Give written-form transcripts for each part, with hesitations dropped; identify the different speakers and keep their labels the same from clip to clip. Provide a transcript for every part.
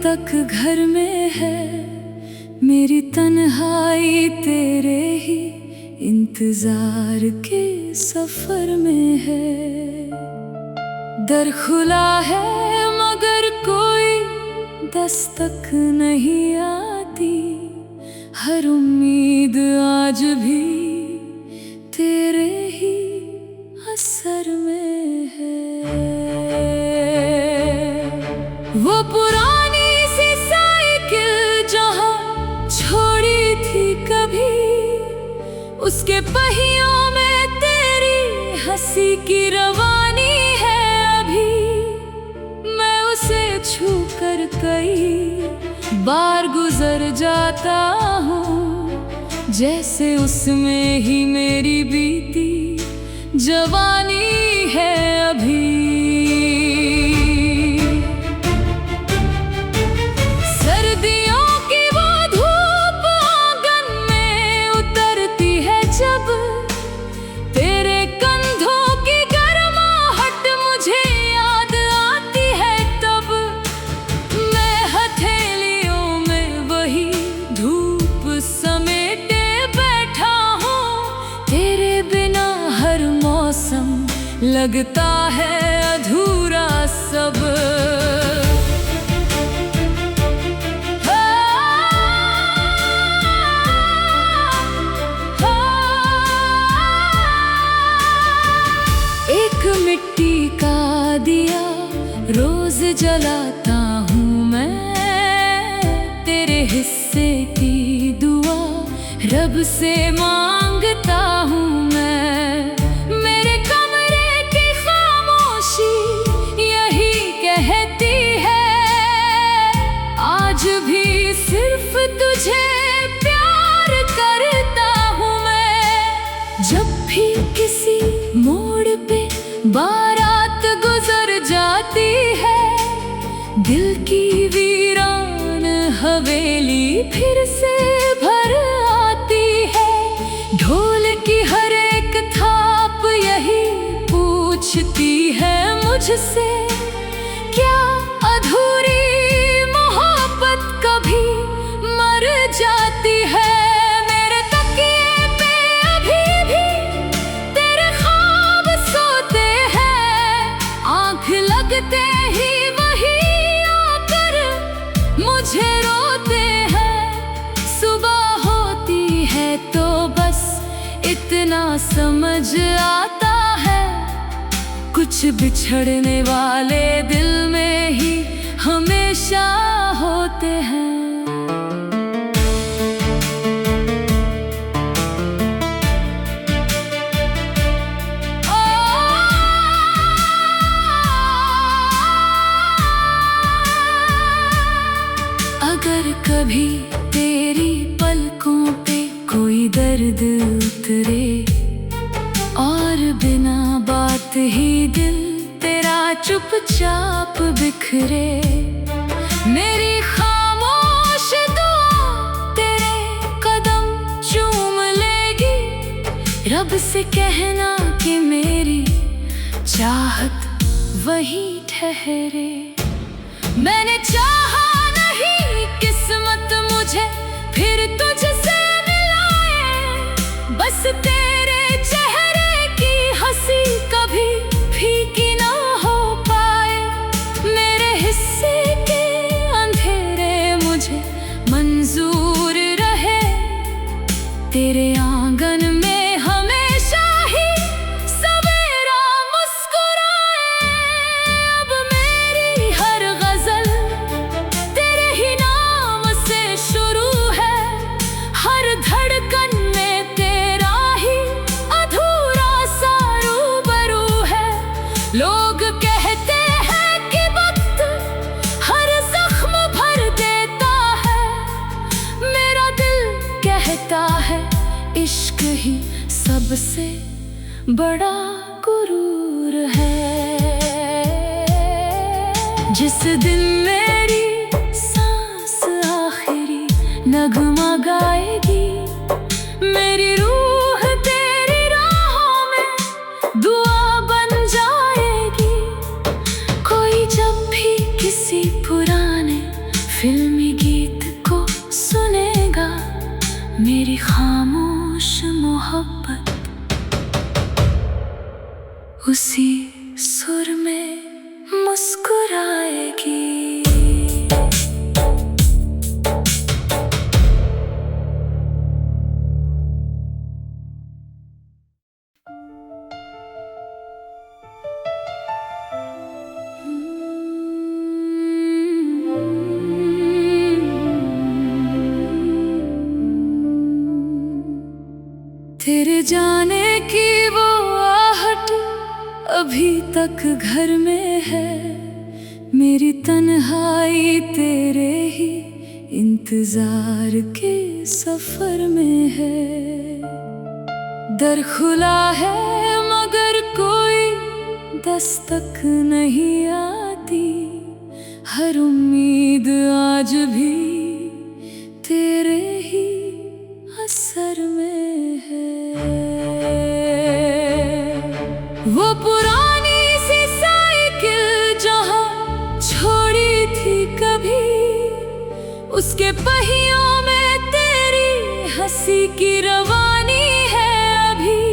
Speaker 1: तक घर में है, मेरी तन्हाई तेरे ही इंतजार के सफर में है। दर खुला है मगर कोई दस्तक नहीं आती, हर उम्मीद आज भी तेरे ही असर में है। वो पुरानी सी साइकिल जहाँ छोड़ी थी कभी, उसके पहियों में तेरी हंसी की रवानी है अभी। मैं उसे छू कर कई बार गुजर जाता हूँ, जैसे उसमें ही मेरी बीती जवानी है अभी। सर्दियों की वो धूप आंगन में उतरती है जब, तेरे कंधों की गर्माहट मुझे याद आती है तब। मैं हथेलियों में वही धूप समेटे बैठा हूँ, तेरे बिना हर मौसम लगता है अधूरा सब। एक मिट्टी का दिया रोज जलाता हूँ मैं, तेरे हिस्से की दुआ रब से मांगता हूँ मैं। मेरे कमरे की खामोशी यही कहती है, आज भी सिर्फ तुझे प्यार करता हूँ मैं। जब भी किसी मोड़ पे बारात गुजर जाती है, दिल की वीरान हवेली फिर से भर आती है। ढोल की हर एक थाप यही पूछती है मुझसे, क्या अधूरी मोहब्बत कभी मर जाती है। मेरे तकिए पे अभी भी तेरे ख्वाब सोते हैं, आंख लगते ही वही आकर मुझे रोते हैं। सुबह होती है तो बस इतना समझ आता है, कुछ बिछड़ने वाले दिल में ही हमेशा होते हैं। अगर कभी तेरी पलकों पे कोई दर्द उतरे और बिना बात ही दिल तेरा चुपचाप बिखरे, मेरी खामोश दुआ तेरे कदम चूम लेगी। रब से कहना कि मेरी चाहत वही ठहरे। मैंने चाहा नहीं किस्मत मुझे फिर तुझसे मिलाए, बस तेरे चेहरे की हंसी कभी फीकी ना हो पाए। मेरे हिस्से के अंधेरे मुझे मंजूर रहे, तेरे आंगन में हमेशा ही सवेरा मुस्कुराए। अब मेरी हर गजल तेरे ही नाम से शुरू है, हर धड़कन में तेरा ही अधूरा सा रूबरू है। लोग कहते हैं कि वक्त हर जख्म भर देता है, मेरा दिल कहता है इश्क ही सबसे बड़ा गुरूर है। जिस दिन मेरी सांस आखिरी नगमा गाएगी, मेरी रूह तेरी राहों में दुआ बन जाएगी। कोई जब भी किसी पुराने फिल्मी गीत को सुनेगा मेरी खामोश मोहब्बत, उसी सुर में मुस्कुराएगी। तेरे जाने की वो आहट अभी तक घर में है, मेरी तन्हाई तेरे ही इंतजार के सफर में है। दर खुला है मगर कोई दस्तक नहीं आती, हर उम्मीद आज भी तेरे ही असर में है। वो पुरानी सी साइकिल जहाँ छोड़ी थी कभी, उसके पहियों में तेरी हंसी की रवानी है अभी।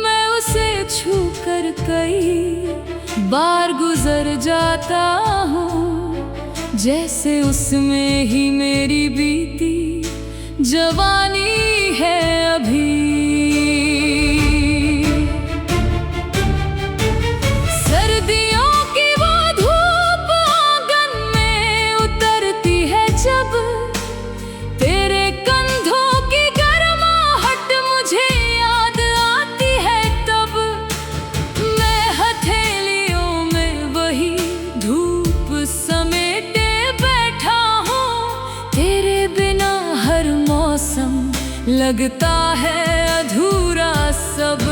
Speaker 1: मैं उसे छू कर कई बार गुजर जाता हूँ, जैसे उसमें ही मेरी बीती जवानी है अभी। सर्दियों की वो धूप आंगन में उतरती है जब, तेरे कंधों की गर्माहट मुझे याद आती है तब। मैं हथेलियों में वही धूप समेटे बैठा हूँ, तेरे बिना हर मौसम लगता है अधूरा सब।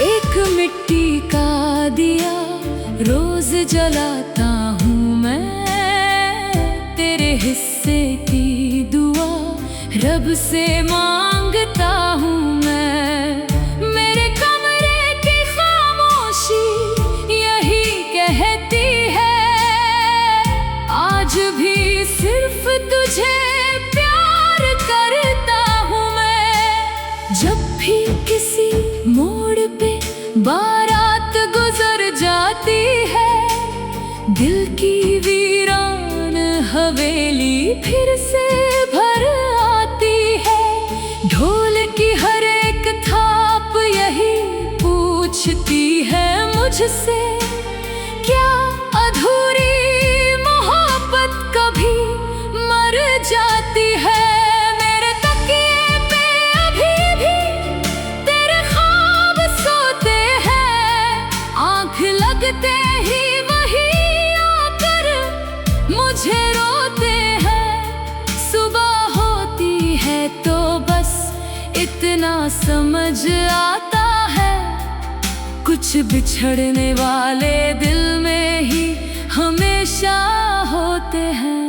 Speaker 1: एक मिट्टी का दिया रोज जलाता हूँ मैं, तेरे हिस्से की दुआ रब से मांगता हूँ मैं। मेरे कमरे की खामोशी यही कहती है, आज भी सिर्फ तुझे प्यार करता हूँ मैं। जब भी किसी मोड़ पे बारात गुजर जाती है, दिल की वीरान हवेली फिर से भर आती है। ढोल की हर एक थाप यही पूछती है मुझसे, क्या अधूरी मोहब्बत कभी मर जाती है। मेरे तकिए पे अभी भी तेरे ख्वाब सोते हैं, आंख लगते ही वही आकर मुझे रोते हैं। सुबह होती है तो बस इतना समझ आता है, कुछ बिछड़ने वाले दिल में ही हमेशा होते हैं।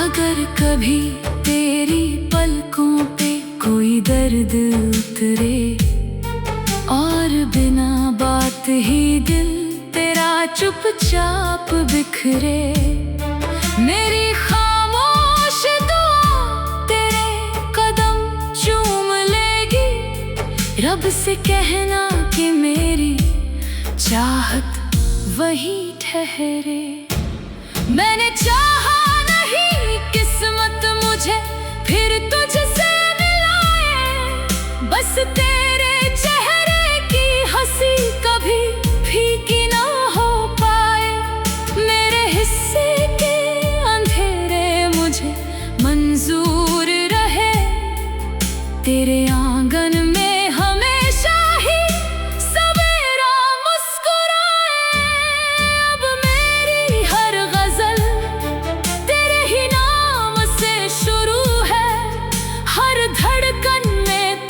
Speaker 1: अगर कभी तेरी पलकों पे कोई दर्द उतरे और बिना बात ही दिल तेरा चुपचाप बिखरे, मेरी खामोश दुआ तेरे कदम चूम लेगी। रब से कहना कि मेरी चाहत वही ठहरे। मैंने चाहा नहीं किस्मत मुझे फिर तुझसे मिलाए, बस तेरे चेहरे की हंसी कभी फीकी ना हो पाए। मेरे हिस्से के अंधेरे मुझे मंजूर रहे, तेरे आंगन में हमेशा ही सवेरा मुस्कुराए। अब मेरी हर गजल तेरे ही नाम से शुरू है, हर धड़कन में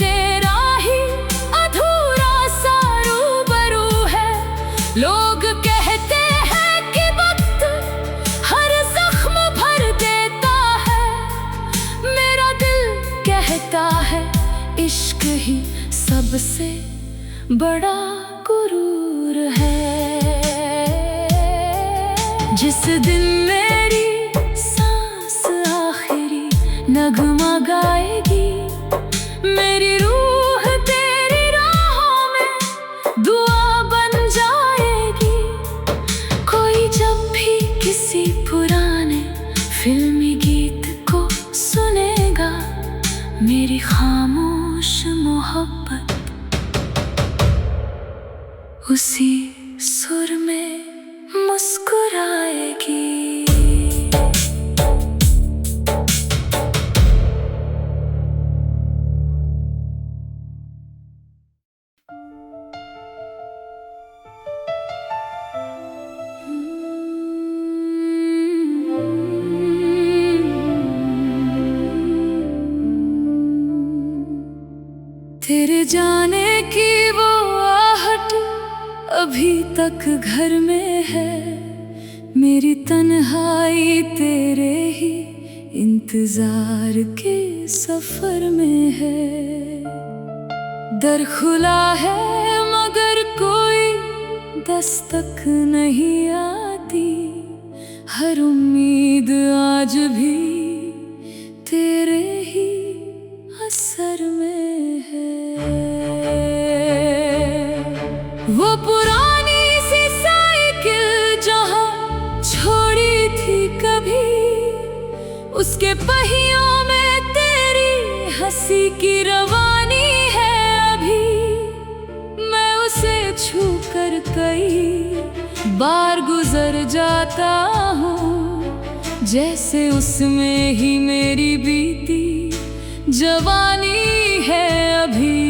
Speaker 1: इश्क ही सबसे बड़ा गुरूर है। जिस दिन मेरी सांस आखिरी नगमा गाएगी, मेरी रूह तेरी राहों में दुआ बन जाएगी। कोई जब भी किसी पुराने फिल्मी गीत को सुनेगा, मेरी खामोश मोहब्बत उसी सुर में मुस्कुराएगी। तेरे जाने की वो आहट अभी तक घर में है। मेरी तन्हाई तेरे ही इंतजार के सफर में है। दर खुला है मगर कोई दस्तक नहीं आती। हर उम्मीद आज भी तेरे ही असर में है। वो पुरानी सी साइकिल जहाँ छोड़ी थी कभी, उसके पहियों में तेरी हंसी की रवानी है अभी। मैं उसे छू कर कई बार गुजर जाता हूँ, जैसे उसमें ही मेरी बीती जवानी है अभी।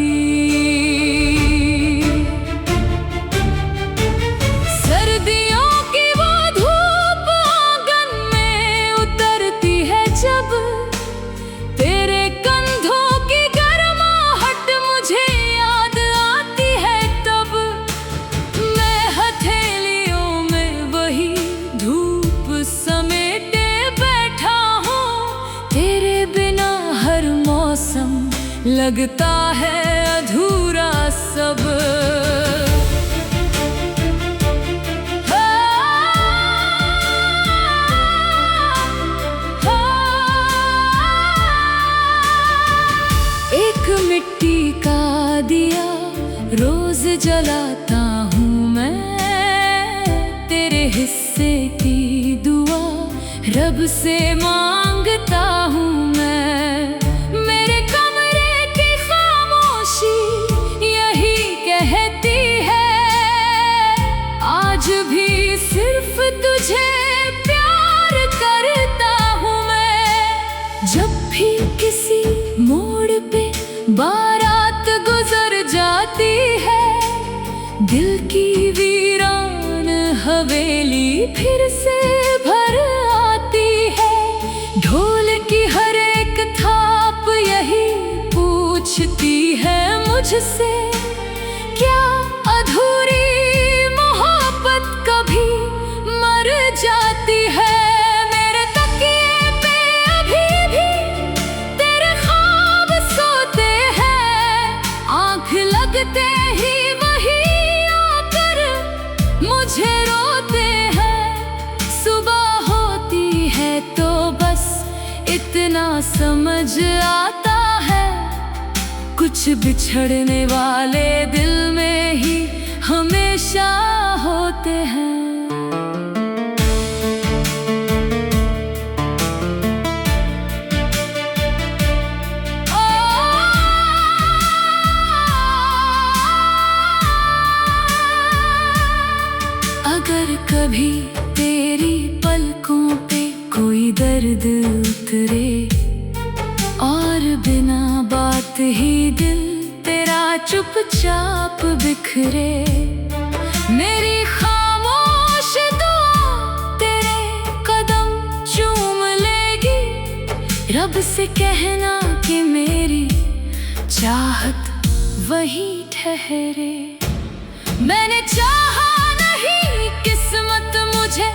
Speaker 1: सर्दियों की वो धूप आंगन में उतरती है जब, तेरे कंधों की गर्माहट मुझे याद आती है तब। मैं हथेलियों में वही धूप समेटे बैठा हूँ। तेरे बिना हर मौसम लगता है अधूरा सब। एक मिट्टी का दिया रोज जलाता हूँ मैं, तेरे हिस्से की दुआ रब से मांगता हूँ मैं। मेरे कमरे की खामोशी यही कहती है, आज भी सिर्फ तुझे प्यार करता हूँ मैं। जब भी किसी मोड़ पे बारात गुजर जाती है, दिल की वीरान हवेली फिर से भर आती है। ढोल की हर एक थाप यही पूछती है मुझसे, क्या अधूरी मोहब्बत कभी मर जाती है। मेरे तकिए पे अभी भी तेरे ख्वाब सोते हैं, आँख लगते ही वही आकर मुझे रोते हैं। सुबह होती है तो बस इतना समझ आता है, कुछ बिछड़ने वाले दिल में ही हमेशा होते हैं। अगर कभी तेरी पलकों पे कोई दर्द उतरे और बिना बात ही दिल तेरा चुपचाप बिखरे, मेरी खामोश दुआ तेरे कदम चूम लेगी। रब से कहना कि मेरी चाहत वही ठहरे। मैंने चाहा नहीं किस्मत मुझे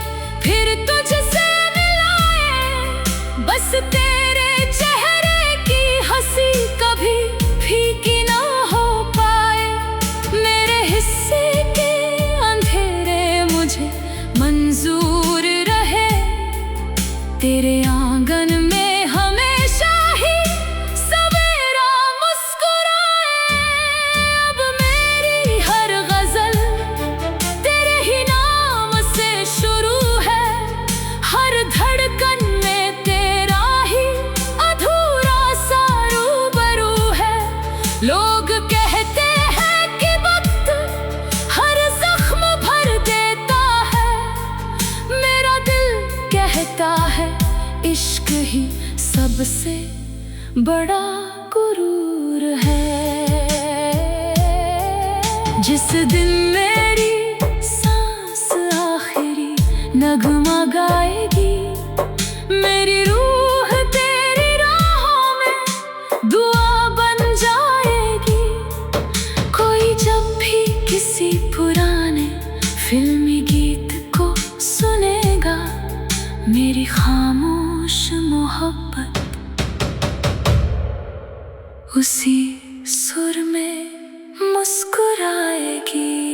Speaker 1: फिर तुझसे मिलाए, बस तेरे चेहरे की हंसी कभी भी सबसे बड़ा गुरूर है। जिस दिन मेरी सांस आखिरी नगमा गाएगी, मेरी रूह तेरी राहों में दुआ बन जाएगी। कोई जब भी किसी पुराने फिल्मी गीत को सुनेगा, मेरी खामोश मोहब्बत उसी सुर में मुस्कुराएगी।